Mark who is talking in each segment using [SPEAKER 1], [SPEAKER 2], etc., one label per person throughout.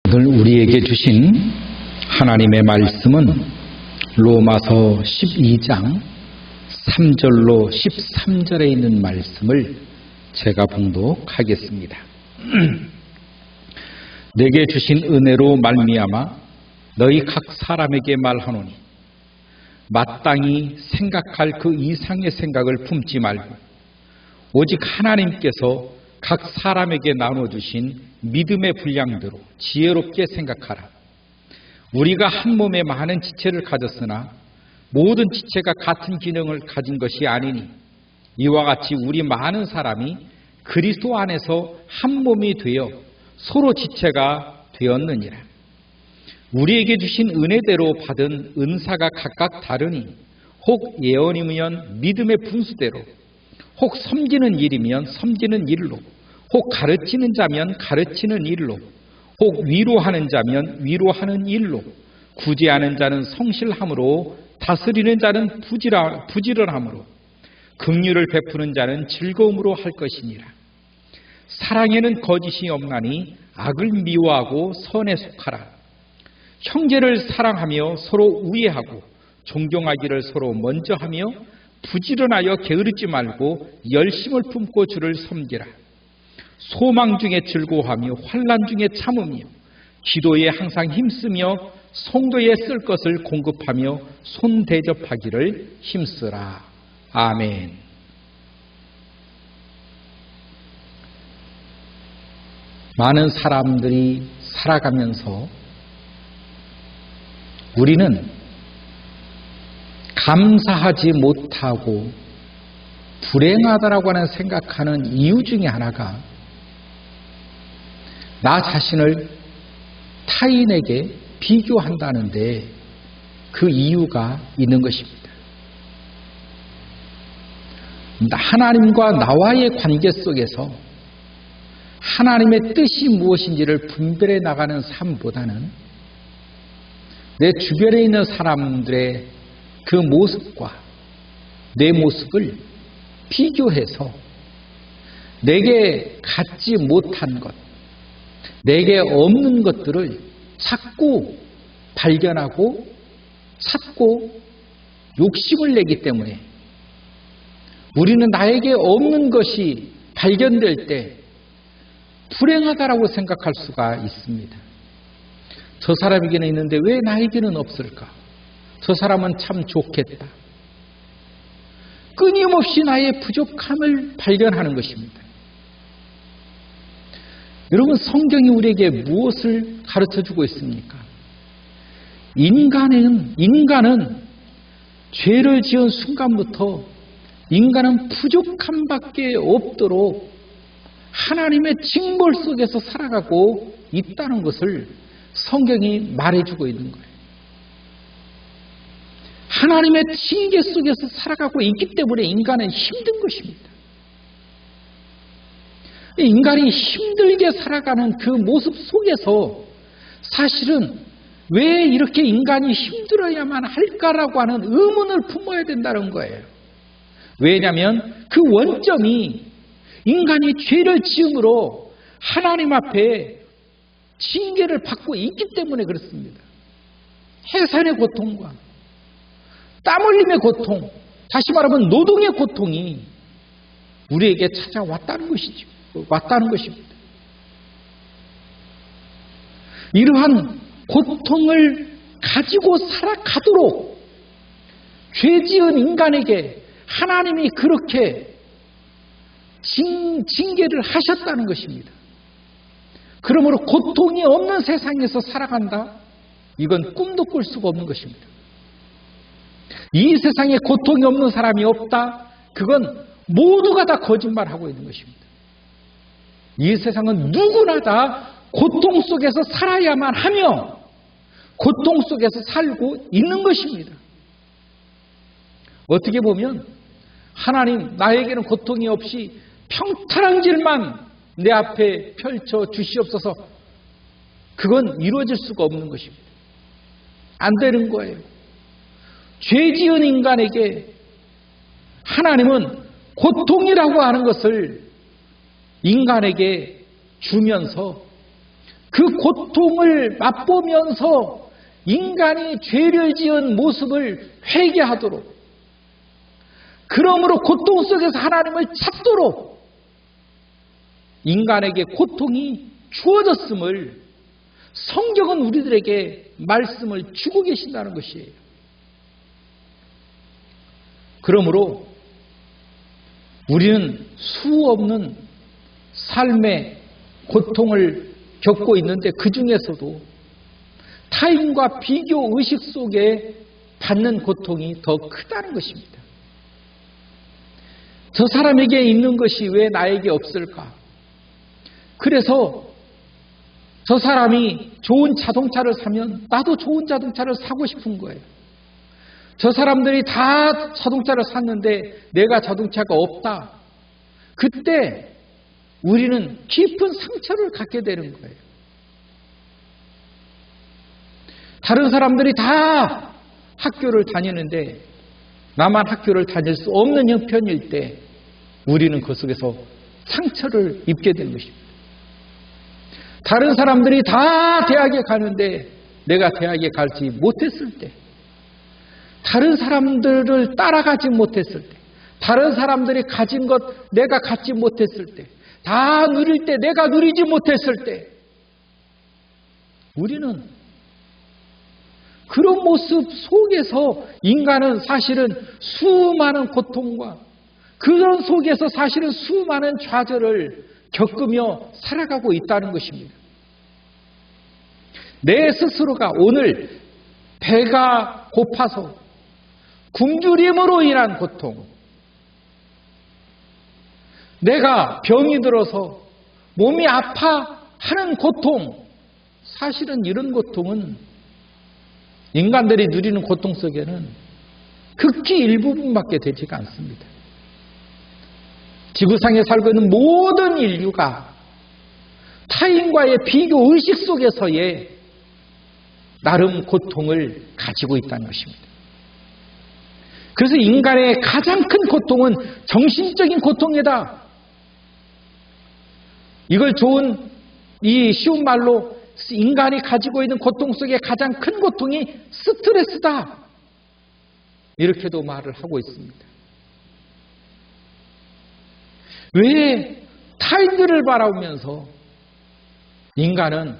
[SPEAKER 1] 오늘 우리에게 주신 하나님의 말씀은 로마서 12장 3절로 13절에 있는 말씀을 제가 봉독하겠습니다. 내게 주신 은혜로 말미암아 너희 각 사람에게 말하노니 마땅히 생각할 그 이상의 생각을 품지 말고 오직 하나님께서 각 사람에게 나눠주신 믿음의 분량대로 지혜롭게 생각하라. 우리가 한 몸에 많은 지체를 가졌으나 모든 지체가 같은 기능을 가진 것이 아니니 이와 같이 우리 많은 사람이 그리스도 안에서 한 몸이 되어 서로 지체가 되었느니라. 우리에게 주신 은혜대로 받은 은사가 각각 다르니 혹 예언이면 믿음의 분수대로, 혹 섬기는 일이면 섬기는 일로, 혹 가르치는 자면 가르치는 일로, 혹 위로하는 자면 위로하는 일로, 구제하는 자는 성실함으로, 다스리는 자는 부지런함으로, 긍휼을 베푸는 자는 즐거움으로 할 것이니라. 사랑에는 거짓이 없나니 악을 미워하고 선에 속하라. 형제를 사랑하며 서로 우애하고 존경하기를 서로 먼저 하며 부지런하여 게으르지 말고 열심을 품고 주를 섬기라. 소망 중에 즐거워하며 환난 중에 참으며 기도에 항상 힘쓰며 성도에 쓸 것을 공급하며 손 대접하기를 힘쓰라. 아멘. 많은 사람들이 살아가면서 우리는 감사하지 못하고 불행하다라고 하는 생각하는 이유 중에 하나가 나 자신을 타인에게 비교한다는데 그 이유가 있는 것입니다. 하나님과 나와의 관계 속에서 하나님의 뜻이 무엇인지를 분별해 나가는 삶보다는 내 주변에 있는 사람들의 그 모습과 내 모습을 비교해서 내게 갖지 못한 것, 내게 없는 것들을 자꾸 발견하고 찾고 욕심을 내기 때문에 우리는 나에게 없는 것이 발견될 때 불행하다라고 생각할 수가 있습니다. 저 사람에게는 있는데 왜 나에게는 없을까? 저 사람은 참 좋겠다. 끊임없이 나의 부족함을 발견하는 것입니다. 여러분, 성경이 우리에게 무엇을 가르쳐주고 있습니까? 인간은 죄를 지은 순간부터 인간은 부족함밖에 없도록 하나님의 징벌 속에서 살아가고 있다는 것을 성경이 말해주고 있는 거예요. 하나님의 징계 속에서 살아가고 있기 때문에 인간은 힘든 것입니다. 인간이 힘들게 살아가는 그 모습 속에서 사실은 왜 이렇게 인간이 힘들어야만 할까라고 하는 의문을 품어야 된다는 거예요. 왜냐하면 그 원점이 인간이 죄를 지음으로 하나님 앞에 징계를 받고 있기 때문에 그렇습니다. 해산의 고통과 땀 흘림의 고통, 다시 말하면 노동의 고통이 우리에게 찾아왔다는 것이죠. 왔다는 것입니다. 이러한 고통을 가지고 살아가도록 죄 지은 인간에게 하나님이 그렇게 징계를 하셨다는 것입니다. 그러므로 고통이 없는 세상에서 살아간다? 이건 꿈도 꿀 수가 없는 것입니다. 이 세상에 고통이 없는 사람이 없다? 그건 모두가 다 거짓말하고 있는 것입니다. 이 세상은 누구나 다 고통 속에서 살아야만 하며 고통 속에서 살고 있는 것입니다. 어떻게 보면 하나님 나에게는 고통이 없이 평탄한 내 앞에 펼쳐 주시옵소서, 그건 이루어질 수가 없는 것입니다. 안 되는 거예요. 죄 지은 인간에게 하나님은 고통이라고 하는 것을 인간에게 주면서 그 고통을 맛보면서 인간이 죄를 지은 모습을 회개하도록, 그러므로 고통 속에서 하나님을 찾도록 인간에게 고통이 주어졌음을 성경은 우리들에게 말씀을 주고 계신다는 것이에요. 그러므로 우리는 수없는 삶의 고통을 겪고 있는데 그 중에서도 타인과 비교 의식 속에 받는 고통이 더 크다는 것입니다. 저 사람에게 있는 것이 왜 나에게 없을까? 그래서 저 사람이 좋은 자동차를 사면 나도 좋은 자동차를 사고 싶은 거예요. 저 사람들이 다 자동차를 샀는데 내가 자동차가 없다. 그때 우리는 깊은 상처를 갖게 되는 거예요. 다른 사람들이 다 학교를 다니는데 나만 학교를 다닐 수 없는 형편일 때 우리는 그 속에서 상처를 입게 되는 것입니다. 다른 사람들이 다 대학에 가는데 내가 대학에 가지 못했을 때, 다른 사람들을 따라가지 못했을 때, 다른 사람들이 가진 것 내가 갖지 못했을 때, 다 누릴 때 내가 누리지 못했을 때, 우리는 그런 모습 속에서 인간은 사실은 수많은 고통과 그런 속에서 사실은 수많은 좌절을 겪으며 살아가고 있다는 것입니다. 내 스스로가 오늘 배가 고파서 굶주림으로 인한 고통, 내가 병이 들어서 몸이 아파하는 고통, 사실은 이런 고통은 인간들이 누리는 고통 속에는 극히 일부분밖에 되지가 않습니다. 지구상에 살고 있는 모든 인류가 타인과의 비교 의식 속에서의 나름 고통을 가지고 있다는 것입니다. 그래서 인간의 가장 큰 고통은 정신적인 고통이다. 이걸 쉬운 말로 인간이 가지고 있는 고통 속에 가장 큰 고통이 스트레스다. 이렇게도 말을 하고 있습니다. 왜 타인들을 바라보면서 인간은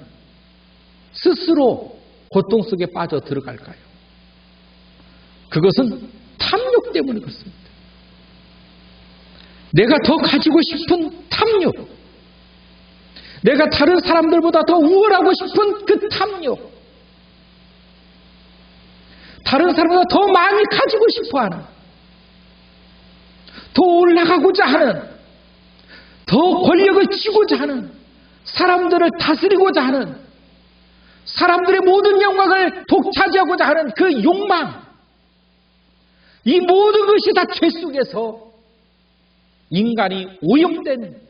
[SPEAKER 1] 스스로 고통 속에 빠져 들어갈까요? 그것은 탐욕 때문에 그렇습니다. 내가 더 가지고 싶은 탐욕, 내가 다른 사람들보다 더 우월하고 싶은 그 탐욕, 다른 사람보다 더 많이 가지고 싶어하는, 더 올라가고자 하는, 더 권력을 쥐고자 하는, 사람들을 다스리고자 하는, 사람들의 모든 영광을 독차지하고자 하는 그 욕망, 이 모든 것이 다 죄 속에서 인간이 오염된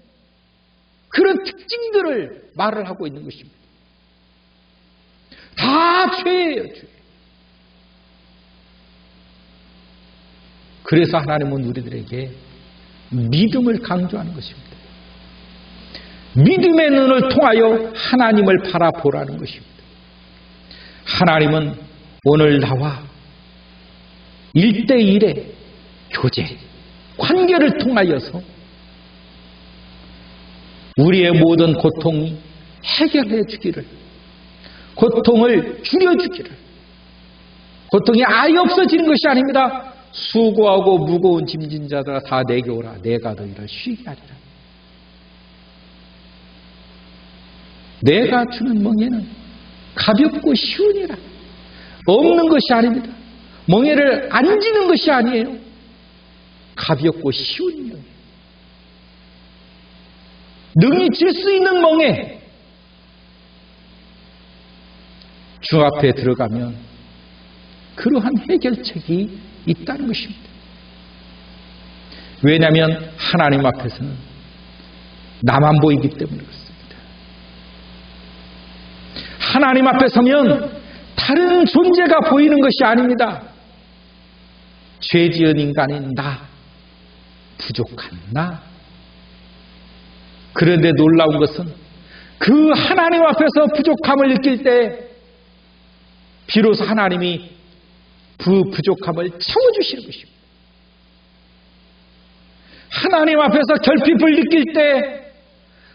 [SPEAKER 1] 그런 특징들을 말을 하고 있는 것입니다. 다 죄예요, 죄. 그래서 하나님은 우리들에게 믿음을 강조하는 것입니다. 믿음의 눈을 통하여 하나님을 바라보라는 것입니다. 하나님은 오늘 나와 1대1의 교제, 관계를 통하여서 우리의 모든 고통이 해결해 주기를, 고통을 줄여주기를, 고통이 아예 없어지는 것이 아닙니다. 수고하고 무거운 짐진 자들아 다 내게 오라, 내가 너희를 쉬게 하리라. 내가 주는 멍에는 가볍고 쉬우니라. 없는 것이 아닙니다. 멍에를 안 지는 것이 아니에요. 가볍고 쉬운 멍에, 능히 질 수 있는 멍에, 주 앞에 들어가면 그러한 해결책이 있다는 것입니다. 왜냐하면 하나님 앞에서는 나만 보이기 때문에 그렇습니다. 하나님 앞에 서면 다른 존재가 보이는 것이 아닙니다. 죄 지은 인간인 나, 부족한 나. 그런데 놀라운 것은 그 하나님 앞에서 부족함을 느낄 때 비로소 하나님이 그 부족함을 채워주시는 것입니다. 하나님 앞에서 결핍을 느낄 때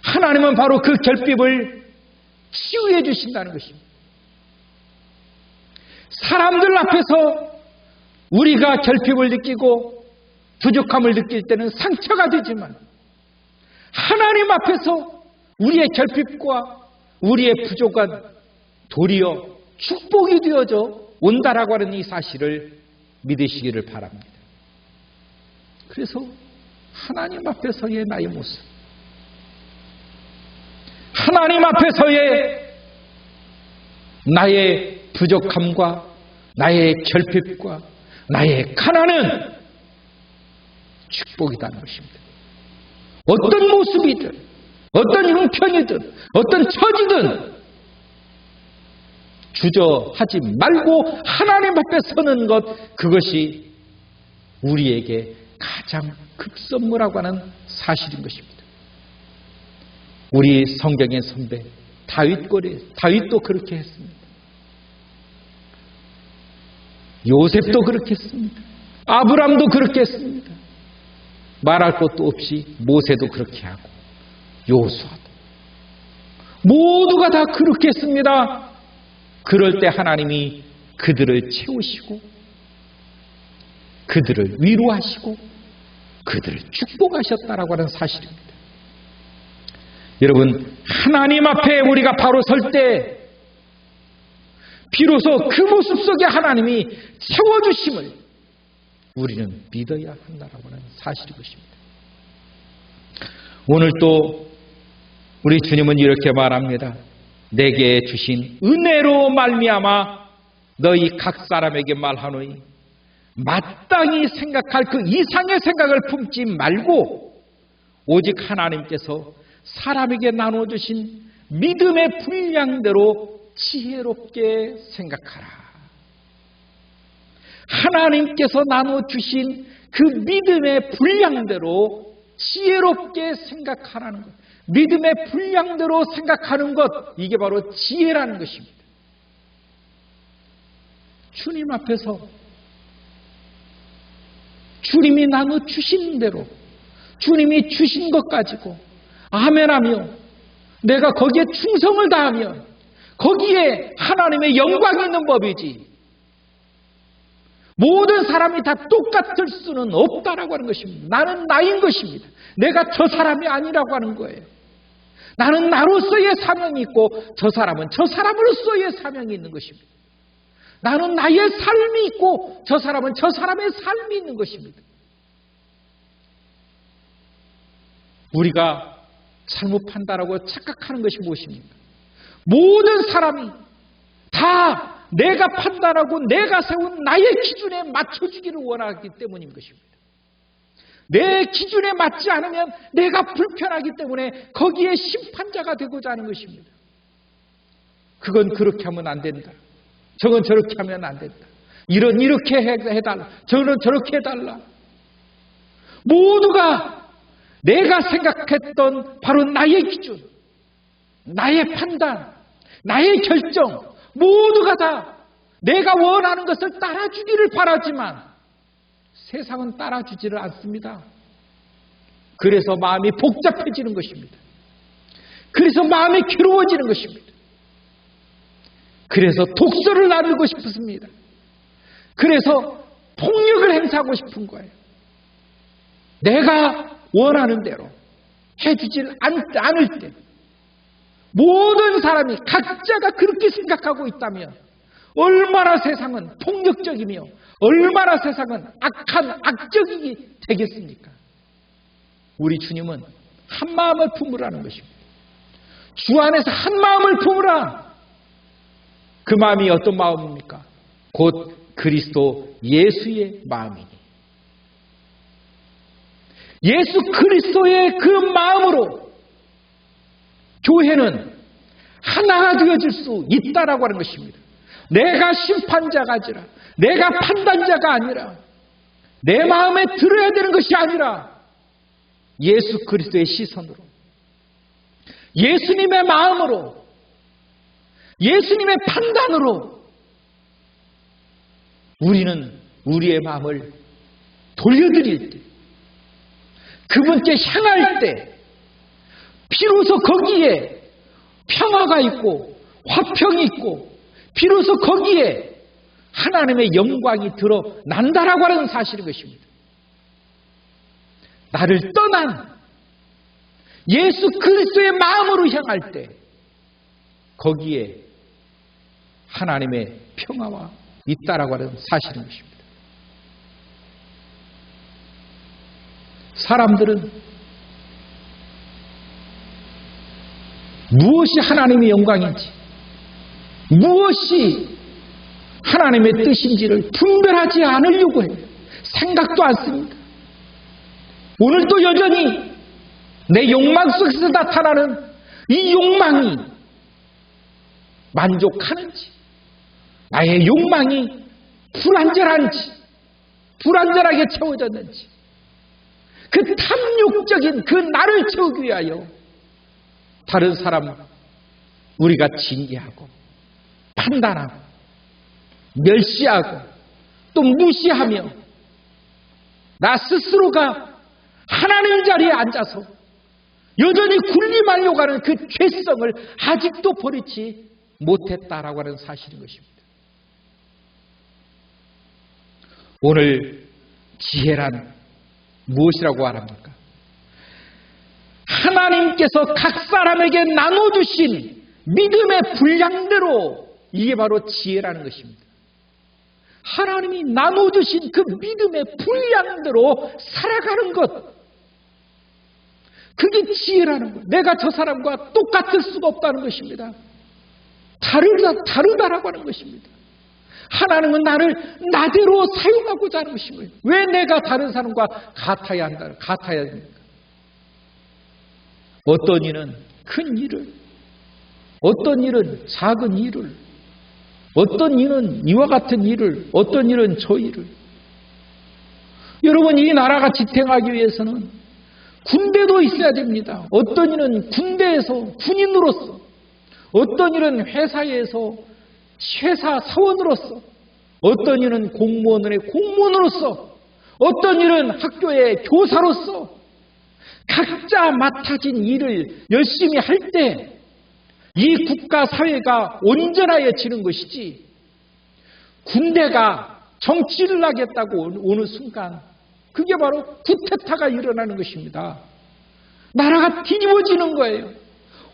[SPEAKER 1] 하나님은 바로 그 결핍을 치유해 주신다는 것입니다. 사람들 앞에서 우리가 결핍을 느끼고 부족함을 느낄 때는 상처가 되지만 하나님 앞에서 우리의 결핍과 우리의 부족한 도리어 축복이 되어져 온다라고 하는 이 사실을 믿으시기를 바랍니다. 그래서 하나님 앞에서의 나의 모습, 하나님 앞에서의 나의 부족함과 나의 결핍과 나의 가난은 축복이라는 것입니다. 어떤 모습이든 어떤 형편이든 어떤 처지든 주저하지 말고 하나님 앞에 서는 것, 그것이 우리에게 가장 급선무라고 하는 사실인 것입니다. 우리 성경의 선배 다윗도 그렇게 했습니다. 요셉도 그렇게 했습니다. 아브람도 그렇게 했습니다. 말할 것도 없이 모세도 그렇게 하고 여호수아도 모두가 다 그렇게 했습니다. 그럴 때 하나님이 그들을 채우시고 그들을 위로하시고 그들을 축복하셨다라고 하는 사실입니다. 여러분, 하나님 앞에 우리가 바로 설 때 비로소 그 모습 속에 하나님이 채워주심을 우리는 믿어야 한다라고 하는 사실인 것입니다. 오늘 또 우리 주님은 이렇게 말합니다. 내게 주신 은혜로 말미암아 너희 각 사람에게 말하노니 마땅히 생각할 그 이상의 생각을 품지 말고 오직 하나님께서 사람에게 나눠주신 믿음의 분량대로 지혜롭게 생각하라. 하나님께서 나눠주신 그 믿음의 분량대로 지혜롭게 생각하라는 것, 믿음의 분량대로 생각하는 것, 이게 바로 지혜라는 것입니다. 주님 앞에서 주님이 나눠주신 대로 주님이 주신 것 가지고 아멘하며 내가 거기에 충성을 다하며 거기에 하나님의 영광이 있는 법이지, 모든 사람이 다 똑같을 수는 없다라고 하는 것입니다. 나는 나인 것입니다. 내가 저 사람이 아니라고 하는 거예요. 나는 나로서의 사명이 있고 저 사람은 저 사람으로서의 사명이 있는 것입니다. 나는 나의 삶이 있고 저 사람은 저 사람의 삶이 있는 것입니다. 우리가 잘못 판단하고 착각하는 것이 무엇입니까? 모든 사람이 다 내가 판단하고 내가 세운 나의 기준에 맞춰주기를 원하기 때문인 것입니다. 내 기준에 맞지 않으면 내가 불편하기 때문에 거기에 심판자가 되고자 하는 것입니다. 그건 그렇게 하면 안 된다. 저건 저렇게 하면 안 된다. 이렇게 해달라. 저는 저렇게 해달라. 모두가 내가 생각했던 바로 나의 기준, 나의 판단, 나의 결정, 모두가 다 내가 원하는 것을 따라주기를 바라지만 세상은 따라주지를 않습니다. 그래서 마음이 복잡해지는 것입니다. 그래서 마음이 괴로워지는 것입니다. 그래서 독서를 나누고 싶습니다. 그래서 폭력을 행사하고 싶은 거예요. 내가 원하는 대로 해주질 않을 때 모든 사람이 각자가 그렇게 생각하고 있다면 얼마나 세상은 폭력적이며 얼마나 세상은 악적이게 되겠습니까? 우리 주님은 한 마음을 품으라는 것입니다. 주 안에서 한 마음을 품으라. 그 마음이 어떤 마음입니까? 곧 그리스도 예수의 마음이니, 예수 그리스도의 그 마음으로 교회는 하나가 되어질 수 있다라고 하는 것입니다. 내가 심판자가 아니라, 내가 판단자가 아니라, 내 마음에 들어야 되는 것이 아니라 예수 그리스도의 시선으로, 예수님의 마음으로, 예수님의 판단으로 우리는 우리의 마음을 돌려드릴 때, 그분께 향할 때 비로소 거기에 평화가 있고 화평이 있고 비로소 거기에 하나님의 영광이 드러난다라고 하는 사실인 것입니다. 나를 떠난 예수 그리스도의 마음으로 향할 때 거기에 하나님의 평화가 있다라고 하는 사실인 것입니다. 사람들은 무엇이 하나님의 영광인지, 무엇이 하나님의 뜻인지를 분별하지 않으려고 해요. 생각도 않습니다. 오늘도 여전히 내 욕망 속에서 나타나는 이 욕망이 만족하는지, 나의 욕망이 불완전하게 채워졌는지, 그 탐욕적인 그 나를 채우기 위하여 다른 사람 우리가 징계하고 판단하고 멸시하고 또 무시하며 나 스스로가 하나님 자리에 앉아서 여전히 군림하려고 하는 그 죄성을 아직도 버리지 못했다라고 하는 사실인 것입니다. 오늘 지혜란 무엇이라고 말합니까? 하나님께서 각 사람에게 나눠주신 믿음의 분량대로, 이게 바로 지혜라는 것입니다. 하나님이 나눠주신 그 믿음의 분량대로 살아가는 것, 그게 지혜라는 것. 내가 저 사람과 똑같을 수가 없다는 것입니다. 다르다라고 하는 것입니다. 하나님은 나를 나대로 사용하고자 하는 것입니다. 왜 내가 다른 사람과 같아야 합니까? 어떤 이는 큰 일을, 어떤 일은 작은 일을, 어떤 일은 이와 같은 일을, 어떤 일은 저 일을. 여러분, 이 나라가 지탱하기 위해서는 군대도 있어야 됩니다. 어떤 일은 군대에서 군인으로서, 어떤 일은 회사에서 회사 사원으로서, 어떤 일은 공무원의 공무원으로서, 어떤 일은 학교의 교사로서 각자 맡아진 일을 열심히 할 때 이 국가 사회가 온전해지는 것이지, 군대가 정치를 하겠다고 오는 순간 그게 바로 쿠데타가 일어나는 것입니다. 나라가 뒤집어지는 거예요.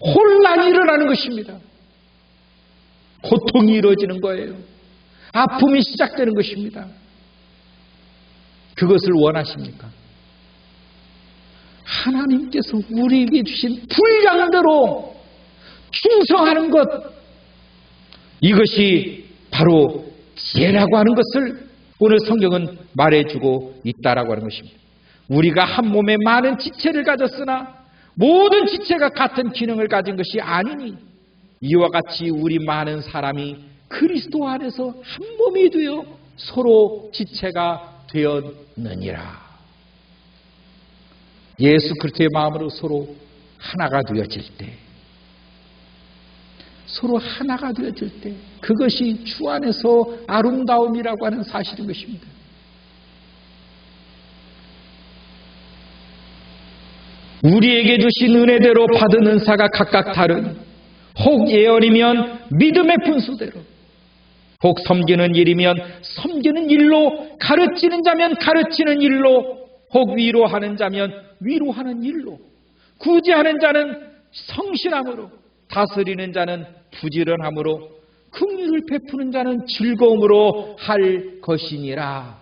[SPEAKER 1] 혼란이 일어나는 것입니다. 고통이 이루어지는 거예요. 아픔이 시작되는 것입니다. 그것을 원하십니까? 하나님께서 우리에게 주신 분량대로 충성하는 것, 이것이 바로 지혜라고 하는 것을 오늘 성경은 말해주고 있다라고 하는 것입니다. 우리가 한 몸에 많은 지체를 가졌으나 모든 지체가 같은 기능을 가진 것이 아니니 이와 같이 우리 많은 사람이 그리스도 안에서 한 몸이 되어 서로 지체가 되었느니라. 예수 그리스도의 마음으로 서로 하나가 되어질 때, 서로 하나가 되어질 때, 그것이 주 안에서 아름다움이라고 하는 사실인 것입니다. 우리에게 주신 은혜대로 받은 은사가 각각 다른, 혹 예언이면 믿음의 분수대로, 혹 섬기는 일이면 섬기는 일로, 가르치는 자면 가르치는 일로, 혹 위로하는 자면 위로하는 일로, 구제하는 자는 성실함으로, 다스리는 자는 부지런함으로, 긍휼을 베푸는 자는 즐거움으로 할 것이니라.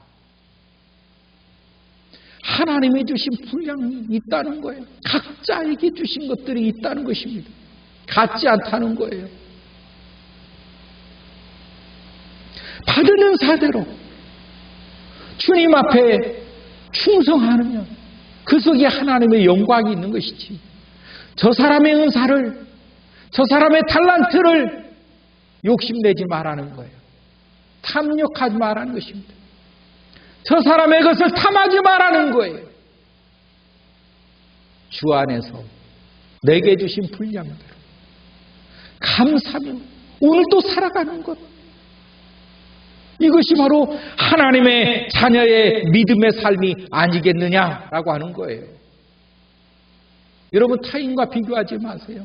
[SPEAKER 1] 하나님이 주신 분량이 있다는 거예요. 각자에게 주신 것들이 있다는 것입니다. 같지 않다는 거예요. 받은 은사대로 주님 앞에 충성하면 그 속에 하나님의 영광이 있는 것이지, 저 사람의 은사를, 저 사람의 달란트를 욕심내지 말라는 거예요. 탐욕하지 말라는 것입니다. 저 사람의 것을 탐하지 말라는 거예요. 주 안에서 내게 주신 분량대로 감사하며 오늘도 살아가는 것, 이것이 바로 하나님의 자녀의 믿음의 삶이 아니겠느냐라고 하는 거예요. 여러분, 타인과 비교하지 마세요.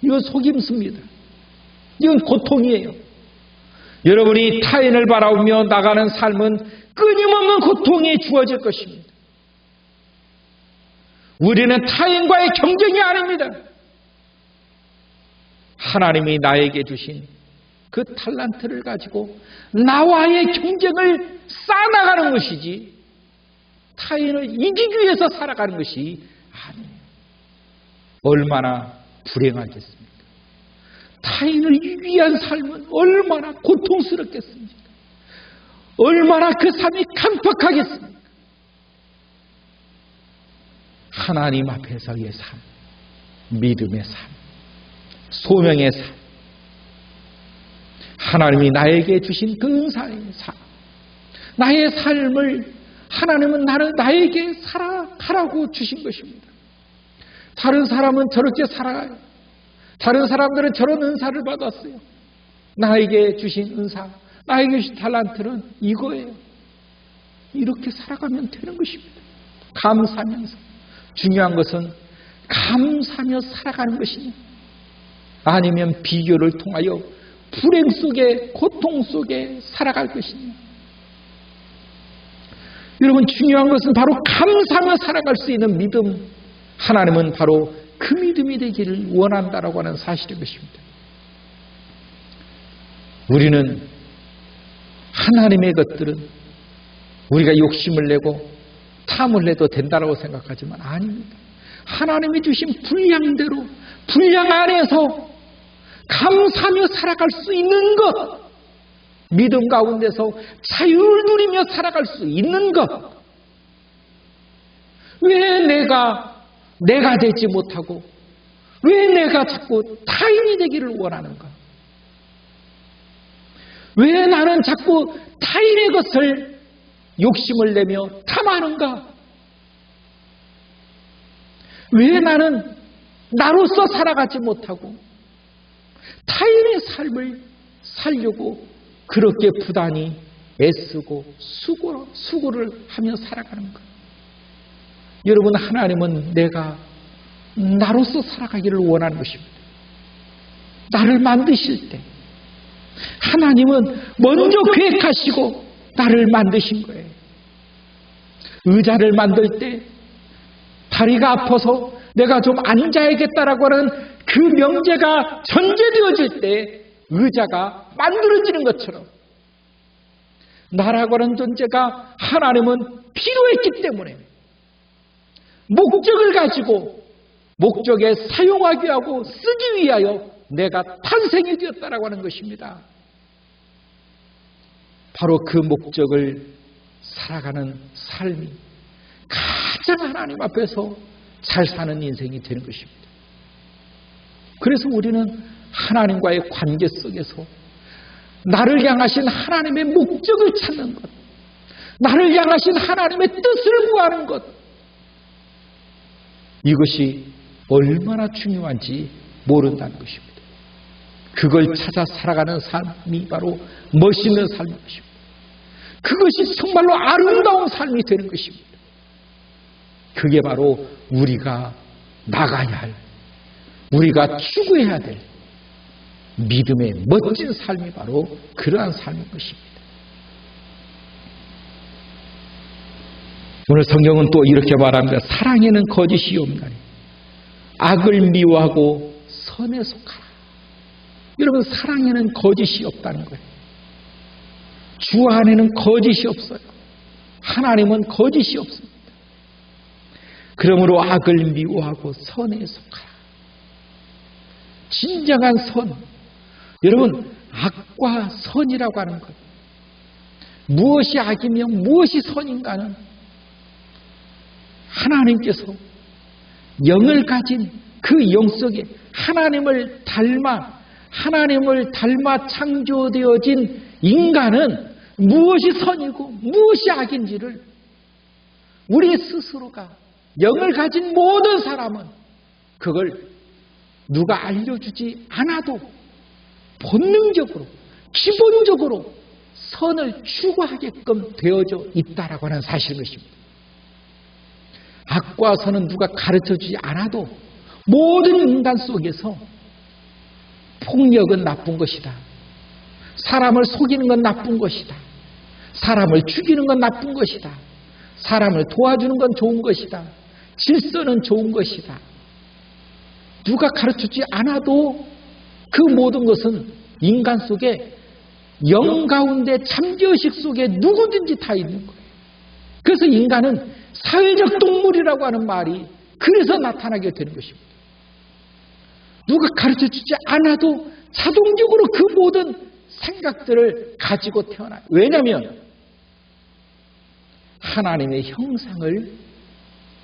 [SPEAKER 1] 이건 속임수입니다. 이건 고통이에요. 여러분이 타인을 바라보며 나가는 삶은 끊임없는 고통이 주어질 것입니다. 우리는 타인과의 경쟁이 아닙니다. 하나님이 나에게 주신 그 탈란트를 가지고 나와의 경쟁을 쌓아나가는 것이지 타인을 이기기 위해서 살아가는 것이 아니에요. 얼마나 불행하겠습니까? 타인을 이기기 위한 삶은 얼마나 고통스럽겠습니까? 얼마나 그 삶이 강팍하겠습니까? 하나님 앞에서의 삶, 믿음의 삶, 소명의 삶, 하나님이 나에게 주신 그 은사의 삶, 나의 삶을 하나님은 나에게 살아가라고 주신 것입니다. 다른 사람은 저렇게 살아가요. 다른 사람들은 저런 은사를 받았어요. 나에게 주신 은사, 나에게 주신 탈란트는 이거예요. 이렇게 살아가면 되는 것입니다. 감사하면서. 중요한 것은 감사하며 살아가는 것이냐, 아니면 비교를 통하여 불행 속에, 고통 속에 살아갈 것이냐. 여러분, 중요한 것은 바로 감사하며 살아갈 수 있는 믿음, 하나님은 바로 그 믿음이 되기를 원한다라고 하는 사실인 것입니다. 우리는 하나님의 것들은 우리가 욕심을 내고 탐을 내도 된다라고 생각하지만 아닙니다. 하나님이 주신 분량대로, 분량 안에서 감사하며 살아갈 수 있는 것, 믿음 가운데서 자유를 누리며 살아갈 수 있는 것. 왜 내가 되지 못하고 왜 내가 자꾸 타인이 되기를 원하는가? 왜 나는 자꾸 타인의 것을 욕심을 내며 탐하는가? 왜 나는 나로서 살아가지 못하고 타인의 삶을 살려고 그렇게 부단히 애쓰고 수고를 하며 살아가는가? 여러분, 하나님은 내가 나로서 살아가기를 원하는 것입니다. 나를 만드실 때 하나님은 먼저 계획하시고 나를 만드신 거예요. 의자를 만들 때 다리가 아파서 내가 좀 앉아야겠다라고 하는 그 명제가 전제되어질 때 의자가 만들어지는 것처럼 나라고 하는 존재가 하나님은 필요했기 때문에 목적을 가지고 목적에 사용하기 하고 쓰기 위하여 내가 탄생이 되었다라고 하는 것입니다. 바로 그 목적을 살아가는 삶이 가장 하나님 앞에서 잘 사는 인생이 되는 것입니다. 그래서 우리는 하나님과의 관계 속에서 나를 향하신 하나님의 목적을 찾는 것, 나를 향하신 하나님의 뜻을 구하는 것, 이것이 얼마나 중요한지 모른다는 것입니다. 그걸 찾아 살아가는 삶이 바로 멋있는 삶인 것입니다. 그것이 정말로 아름다운 삶이 되는 것입니다. 그게 바로 우리가 나가야 할, 우리가 추구해야 될 믿음의 멋진 삶이 바로 그러한 삶인 것입니다. 오늘 성경은 또 이렇게 말합니다. 사랑에는 거짓이 없나니 악을 미워하고 선에 속하라. 여러분, 사랑에는 거짓이 없다는 거예요. 주 안에는 거짓이 없어요. 하나님은 거짓이 없습니다. 그러므로 악을 미워하고 선에 속하라. 진정한 선, 여러분, 악과 선이라고 하는 것, 무엇이 악이며 무엇이 선인가는 하나님께서 영을 가진 그 영 속에 하나님을 닮아 창조되어진 인간은 무엇이 선이고 무엇이 악인지를 우리 스스로가, 영을 가진 모든 사람은 그걸 누가 알려주지 않아도 본능적으로, 기본적으로 선을 추구하게끔 되어져 있다라고 하는 사실인 것입니다. 악과 선은 누가 가르쳐주지 않아도 모든 인간 속에서 폭력은 나쁜 것이다. 사람을 속이는 건 나쁜 것이다. 사람을 죽이는 건 나쁜 것이다. 사람을 도와주는 건 좋은 것이다. 질서는 좋은 것이다. 누가 가르쳐주지 않아도 그 모든 것은 인간 속에 영 가운데 잠재의식 속에 누구든지 다 있는 거예요. 그래서 인간은 사회적 동물이라고 하는 말이 그래서 나타나게 되는 것입니다. 누가 가르쳐주지 않아도 자동적으로 그 모든 생각들을 가지고 태어나요. 왜냐하면 하나님의 형상을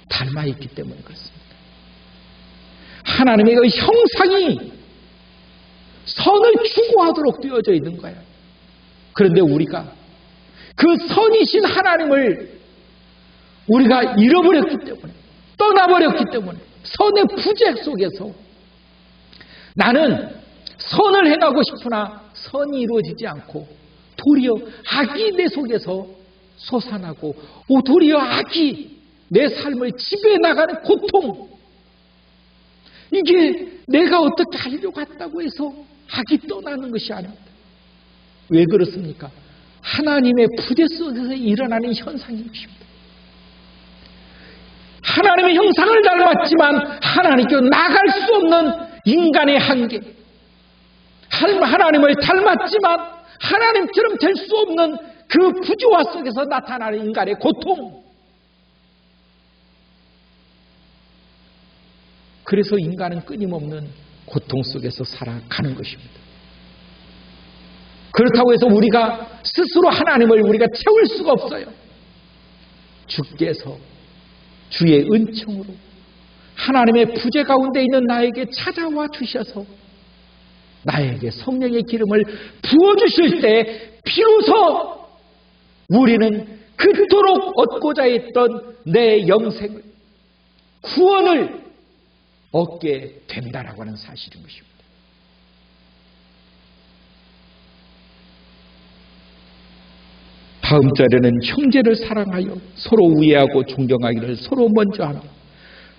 [SPEAKER 1] 닮아 있기 때문에 그렇습니다. 하나님의 그 형상이 선을 추구하도록 되어져 있는 거예요. 그런데 우리가 그 선이신 하나님을 우리가 잃어버렸기 때문에, 떠나버렸기 때문에, 선의 부재 속에서 나는 선을 행하고 싶으나 선이 이루어지지 않고 도리어 악이 내 속에서 솟아나고 도리어 악이 내 삶을 지배해 나가는 고통, 이게 내가 어떻게 하려고 했다고 해서 악이 떠나는 것이 아닙니다. 왜 그렇습니까? 하나님의 부재 속에서 일어나는 현상인 것입니다. 하나님의 형상을 닮았지만 하나님께 나갈 수 없는 인간의 한계, 하나님을 닮았지만 하나님처럼 될 수 없는 그 부조화 속에서 나타나는 인간의 고통, 그래서 인간은 끊임없는 고통 속에서 살아가는 것입니다. 그렇다고 해서 우리가 스스로 하나님을 우리가 채울 수가 없어요. 주께서 주의 은총으로 하나님의 부재 가운데 있는 나에게 찾아와 주셔서 나에게 성령의 기름을 부어주실 때 비로소 우리는 그토록 얻고자 했던 내 영생을, 구원을 얻게 된다라고 하는 사실인 것입니다. 다음 절에는 형제를 사랑하여 서로 우애하고 존경하기를 서로 먼저 하며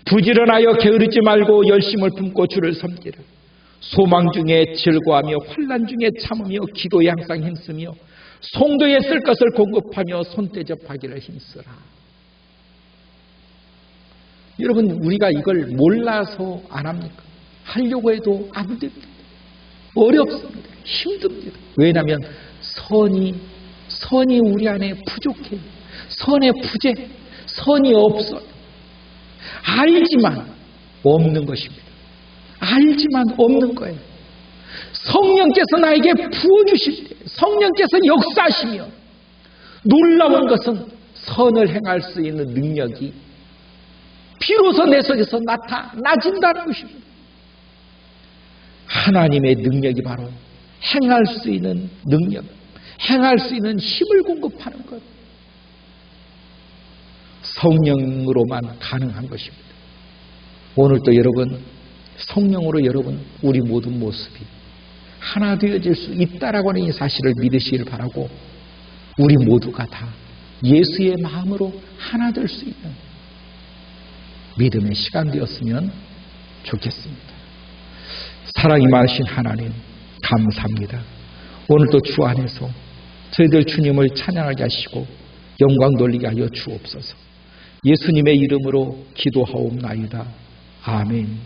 [SPEAKER 1] 부지런하여 게으르지 말고 열심을 품고 주를 섬기라. 소망 중에 즐거워하며 환난 중에 참으며 기도에 항상 힘쓰며 송도에 쓸 것을 공급하며 손대접하기를 힘쓰라. 여러분, 우리가 이걸 몰라서 안 합니까? 하려고 해도 안 됩니다. 어렵습니다. 힘듭니다. 왜냐하면 선이 우리 안에 부족해요. 선의 부재, 선이 없어요. 알지만 없는 것입니다. 알지만 없는 거예요. 성령께서 나에게 부어주실 때, 성령께서 역사하시며 놀라운 것은 선을 행할 수 있는 능력이 비로소 내 속에서 나타나진다는 것입니다. 하나님의 능력이 바로 행할 수 있는 능력, 행할 수 있는 힘을 공급하는 것, 성령으로만 가능한 것입니다. 오늘도 여러분, 성령으로 여러분 우리 모든 모습이 하나 되어질 수 있다라고 하는 이 사실을 믿으시길 바라고, 우리 모두가 다 예수의 마음으로 하나 될 수 있는 믿음의 시간 되었으면 좋겠습니다. 사랑이 많으신 하나님, 감사합니다. 오늘도 주 안에서 저희들 주님을 찬양하게 하시고 영광 돌리게 하여 주옵소서. 예수님의 이름으로 기도하옵나이다. 아멘.